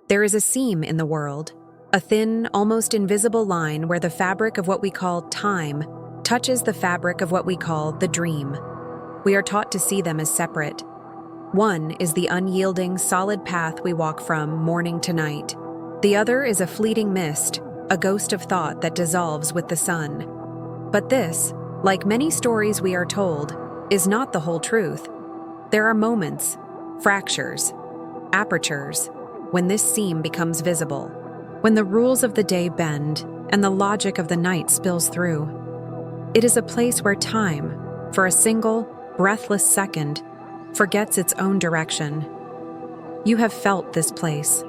There is a seam in the world, a thin, almost invisible line where the fabric of what we call time touches the fabric of what we call the dream. We are taught to see them as separate. One is the unyielding, solid path we walk from morning to night. The other is a fleeting mist, a ghost of thought that dissolves with the sun. But this, like many stories we are told, is not the whole truth. There are moments, fractures, apertures, when this seam becomes visible, when the rules of the day bend and the logic of the night spills through. It is a place where time, for a single, breathless second, forgets its own direction. You have felt this place.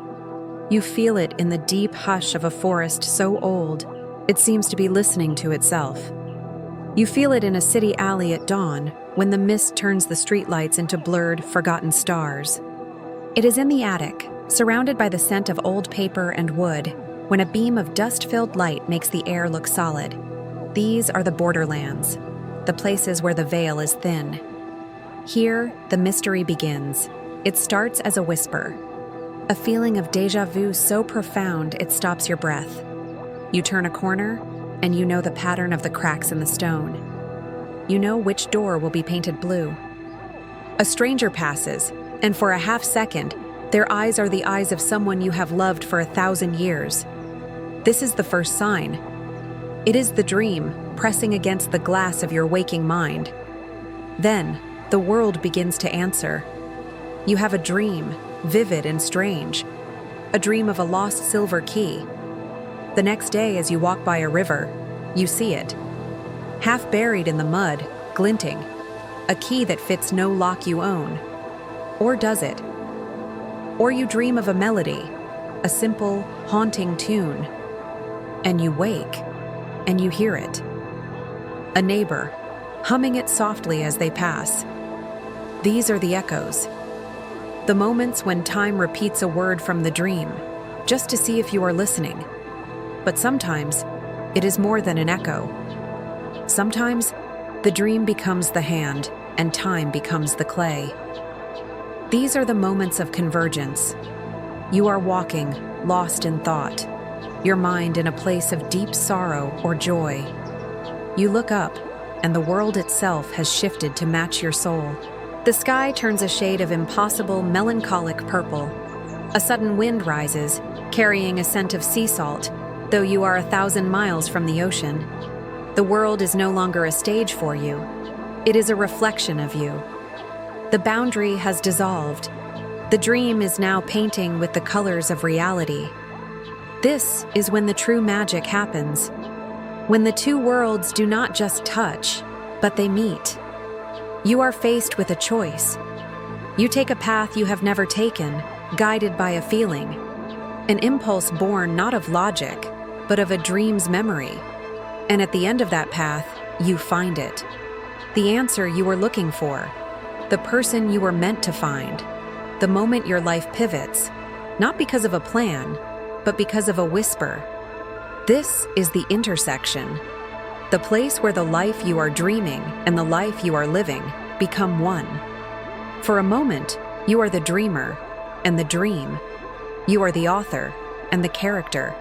You feel it in the deep hush of a forest so old, it seems to be listening to itself. You feel it in a city alley at dawn, when the mist turns the streetlights into blurred, forgotten stars. It is in the attic, surrounded by the scent of old paper and wood, when a beam of dust-filled light makes the air look solid. These are the borderlands, the places where the veil is thin. Here, the mystery begins. It starts as a whisper, a feeling of déjà vu so profound it stops your breath. You turn a corner, and you know the pattern of the cracks in the stone. You know which door will be painted blue. A stranger passes, and for a half second, their eyes are the eyes of someone you have loved for 1,000 years. This is the first sign. It is the dream pressing against the glass of your waking mind. Then, the world begins to answer. You have a dream, vivid and strange. A dream of a lost silver key. The next day, as you walk by a river, you see it. Half buried in the mud, glinting. A key that fits no lock you own. Or does it? Or you dream of a melody, a simple, haunting tune. And you wake, and you hear it. A neighbor, humming it softly as they pass. These are the echoes. The moments when time repeats a word from the dream, just to see if you are listening. But sometimes, it is more than an echo. Sometimes, the dream becomes the hand, and time becomes the clay. These are the moments of convergence. You are walking, lost in thought, your mind in a place of deep sorrow or joy. You look up, and the world itself has shifted to match your soul. The sky turns a shade of impossible, melancholic purple. A sudden wind rises, carrying a scent of sea salt, though you are 1,000 miles from the ocean. The world is no longer a stage for you. It is a reflection of you. The boundary has dissolved. The dream is now painting with the colors of reality. This is when the true magic happens. When the two worlds do not just touch, but they meet. You are faced with a choice. You take a path you have never taken, guided by a feeling. An impulse born not of logic, but of a dream's memory. And at the end of that path, you find it. The answer you were looking for. The person you were meant to find. The moment your life pivots, not because of a plan, but because of a whisper. This is the intersection. The place where the life you are dreaming and the life you are living become one. For a moment, you are the dreamer and the dream. You are the author and the character.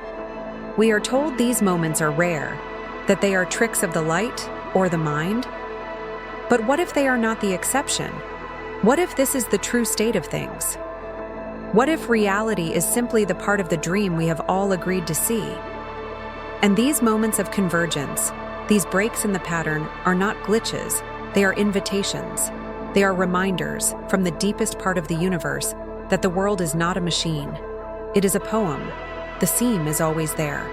We are told these moments are rare, that they are tricks of the light or the mind. But what if they are not the exception? What if this is the true state of things? What if reality is simply the part of the dream we have all agreed to see? And these moments of convergence, these breaks in the pattern, are not glitches, they are invitations. They are reminders from the deepest part of the universe that the world is not a machine. It is a poem. The seam is always there.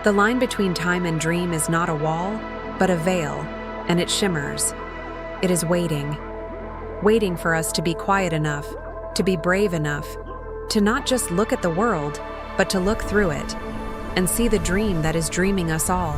The line between time and dream is not a wall, but a veil, and it shimmers. It is waiting for us to be quiet enough, to be brave enough, to not just look at the world, but to look through it and see the dream that is dreaming us all.